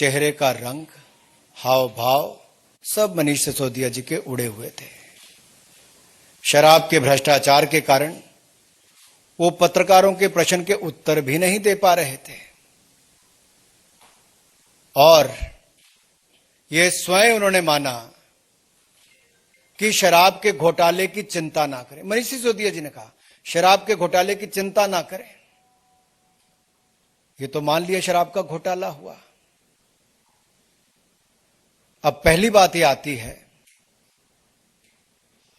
चेहरे का रंग, हाव भाव सब मनीष सिसोदिया जी के उड़े हुए थे। शराब के भ्रष्टाचार के कारण वो पत्रकारों के प्रश्न के उत्तर भी नहीं दे पा रहे थे और ये स्वयं उन्होंने माना कि शराब के घोटाले की चिंता ना करें। मनीष सिसोदिया जी ने कहा शराब के घोटाले की चिंता ना करें। ये तो मान लिया शराब का घोटाला हुआ। अब पहली बात ये आती है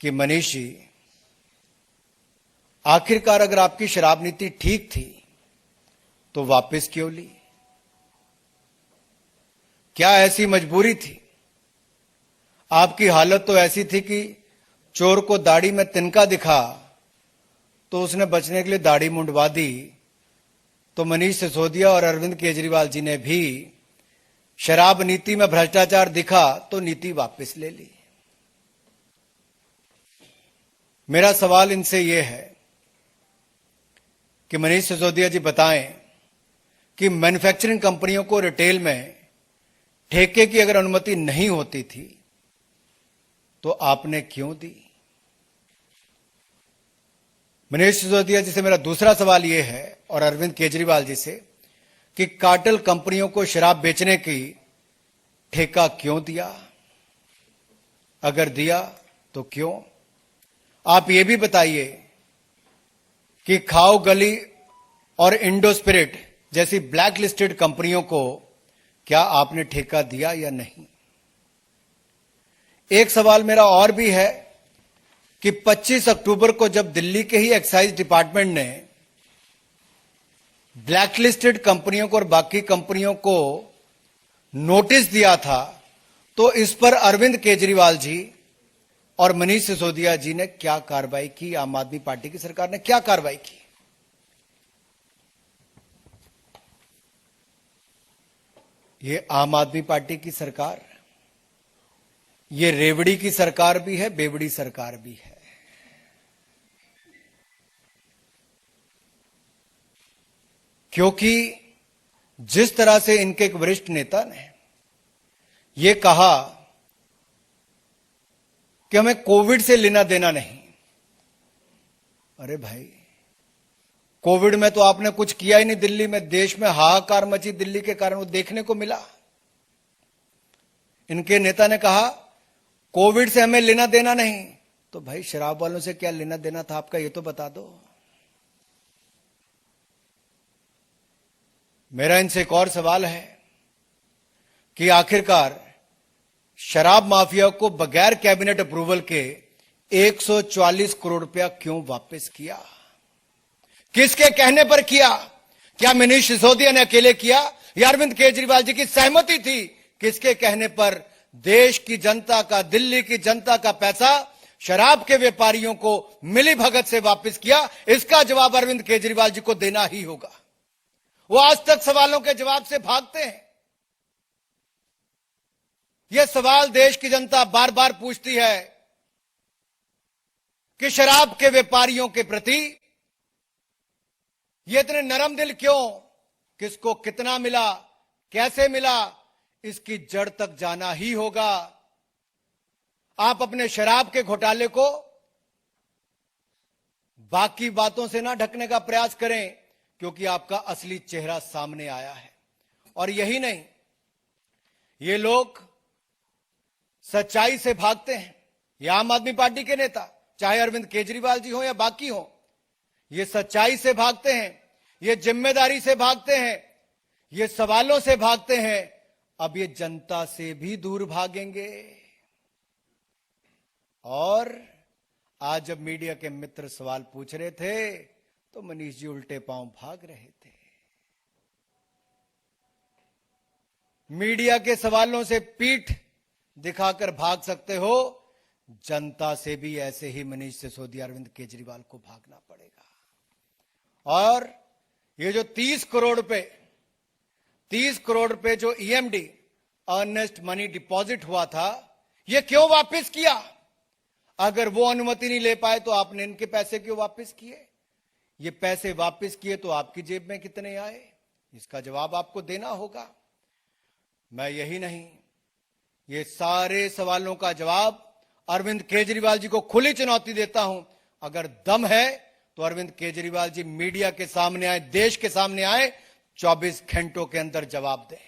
कि मनीष जी, आखिरकार अगर आपकी शराब नीति ठीक थी तो वापस क्यों ली? क्या ऐसी मजबूरी थी? आपकी हालत तो ऐसी थी कि चोर को दाढ़ी में तिनका दिखा तो उसने बचने के लिए दाढ़ी मुंडवा दी। तो मनीष सिसोदिया और अरविंद केजरीवाल जी ने भी शराब नीति में भ्रष्टाचार दिखा तो नीति वापस ले ली। मेरा सवाल इनसे यह है कि मनीष सिसोदिया जी बताएं कि मैन्युफैक्चरिंग कंपनियों को रिटेल में ठेके की अगर अनुमति नहीं होती थी तो आपने क्यों दी? मनीष सिसोदिया जी से मेरा दूसरा सवाल यह है और अरविंद केजरीवाल जी से कि कार्टेल कंपनियों को शराब बेचने की ठेका क्यों दिया? अगर दिया तो क्यों? आप ये भी बताइए कि खाओ गली और इंडो स्पिरिट जैसी ब्लैक लिस्टेड कंपनियों को क्या आपने ठेका दिया या नहीं? एक सवाल मेरा और भी है कि 25 अक्टूबर को जब दिल्ली के ही एक्साइज डिपार्टमेंट ने ब्लैकलिस्टेड कंपनियों को और बाकी कंपनियों को नोटिस दिया था तो इस पर अरविंद केजरीवाल जी और मनीष सिसोदिया जी ने क्या कार्रवाई की? आम आदमी पार्टी की सरकार ने क्या कार्रवाई की? ये आम आदमी पार्टी की सरकार, ये रेवड़ी की सरकार भी है, बेवड़ी सरकार भी है। क्योंकि जिस तरह से इनके एक वरिष्ठ नेता ने यह कहा कि हमें कोविड से लेना देना नहीं। अरे भाई, कोविड में तो आपने कुछ किया ही नहीं। दिल्ली में, देश में हाहाकार मची दिल्ली के कारण, वो देखने को मिला। इनके नेता ने कहा कोविड से हमें लेना देना नहीं। तो भाई, शराब वालों से क्या लेना देना था आपका, ये तो बता दो। मेरा इनसे एक और सवाल है कि आखिरकार शराब माफिया को बगैर कैबिनेट अप्रूवल के 144 करोड़ रुपया क्यों वापस किया? किसके कहने पर किया? क्या मनीष सिसोदिया ने अकेले किया या अरविंद केजरीवाल जी की सहमति थी? किसके कहने पर देश की जनता का, दिल्ली की जनता का पैसा शराब के व्यापारियों को मिली भगत से वापस किया? इसका जवाब अरविंद केजरीवाल जी को देना ही होगा। वो आज तक सवालों के जवाब से भागते हैं। यह सवाल देश की जनता बार बार पूछती है कि शराब के व्यापारियों के प्रति ये इतने नरम दिल क्यों? किसको कितना मिला, कैसे मिला, इसकी जड़ तक जाना ही होगा। आप अपने शराब के घोटाले को बाकी बातों से ना ढकने का प्रयास करें, क्योंकि आपका असली चेहरा सामने आया है। और यही नहीं, ये लोग सच्चाई से भागते हैं। ये आम आदमी पार्टी के नेता, चाहे अरविंद केजरीवाल जी हो या बाकी हो, ये सच्चाई से भागते हैं, ये जिम्मेदारी से भागते हैं, ये सवालों से भागते हैं। अब ये जनता से भी दूर भागेंगे। और आज जब मीडिया के मित्र सवाल पूछ रहे थे तो मनीष जी उल्टे पांव भाग रहे थे। मीडिया के सवालों से पीठ दिखाकर भाग सकते हो, जनता से भी ऐसे ही मनीष सिसोदिया, अरविंद केजरीवाल को भागना पड़ेगा। और ये जो 30 करोड़ रुपए जो ईएमडी, अर्नेस्ट मनी डिपॉजिट हुआ था, ये क्यों वापस किया? अगर वो अनुमति नहीं ले पाए तो आपने इनके पैसे क्यों वापस किए? ये पैसे वापस किए तो आपकी जेब में कितने आए? इसका जवाब आपको देना होगा। मैं यही नहीं, ये सारे सवालों का जवाब अरविंद केजरीवाल जी को खुली चुनौती देता हूं। अगर दम है तो अरविंद केजरीवाल जी मीडिया के सामने आए, देश के सामने आए, 24 घंटों के अंदर जवाब दें।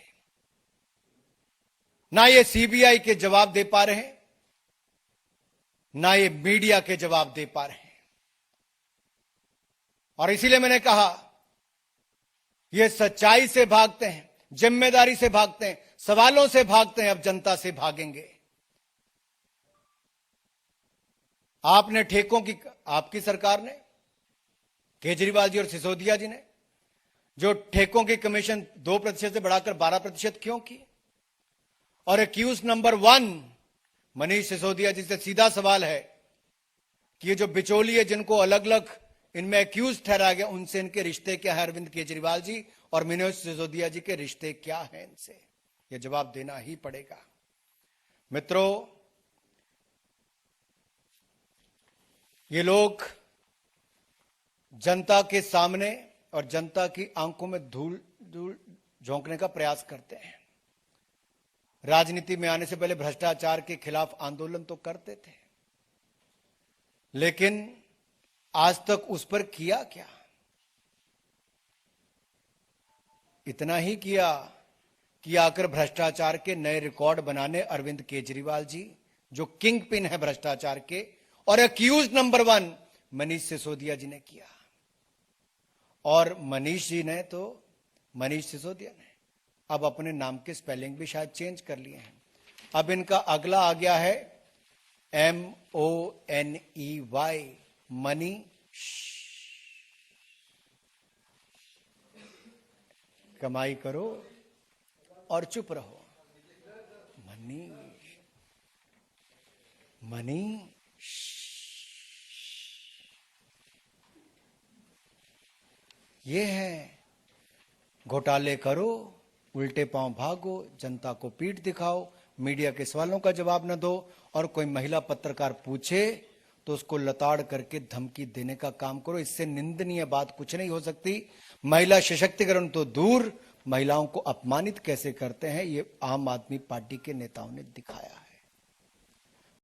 ना ये सीबीआई के जवाब दे पा रहे हैं, ना ये मीडिया के जवाब दे पा रहे हैं। और इसीलिए मैंने कहा, ये सच्चाई से भागते हैं, जिम्मेदारी से भागते हैं, सवालों से भागते हैं, अब जनता से भागेंगे। आपने ठेकों की, आपकी सरकार ने, केजरीवाल जी और सिसोदिया जी ने जो ठेकों की कमीशन 2% से बढ़ाकर 12% क्यों की? और एक्यूज नंबर 1 मनीष सिसोदिया जी से सीधा सवाल है कि ये जो बिचौलिए जिनको अलग अलग इनमें एक्यूज ठहराया गया, उनसे इनके रिश्ते क्या है? अरविंद केजरीवाल जी और मनीष सिसोदिया जी के रिश्ते क्या हैं इनसे? यह जवाब देना ही पड़ेगा। मित्रों, ये लोग जनता के सामने और जनता की आंखों में धूल झोंकने का प्रयास करते हैं। राजनीति में आने से पहले भ्रष्टाचार के खिलाफ आंदोलन तो करते थे, लेकिन आज तक उस पर किया क्या? इतना ही किया कि आकर भ्रष्टाचार के नए रिकॉर्ड बनाने अरविंद केजरीवाल जी, जो किंग पिन है भ्रष्टाचार के, और एक्यूज नंबर 1 मनीष सिसोदिया जी ने किया। और मनीष सिसोदिया ने अब अपने नाम के स्पेलिंग भी शायद चेंज कर लिए हैं। अब इनका अगला आ गया है MONEY, मनी। कमाई करो और चुप रहो। मनी। ये है, घोटाले करो, उल्टे पांव भागो, जनता को पीठ दिखाओ, मीडिया के सवालों का जवाब न दो, और कोई महिला पत्रकार पूछे तो उसको लताड़ करके धमकी देने का काम करो। इससे निंदनीय बात कुछ नहीं हो सकती। महिला सशक्तिकरण तो दूर, महिलाओं को अपमानित कैसे करते हैं, ये आम आदमी पार्टी के नेताओं ने दिखाया है।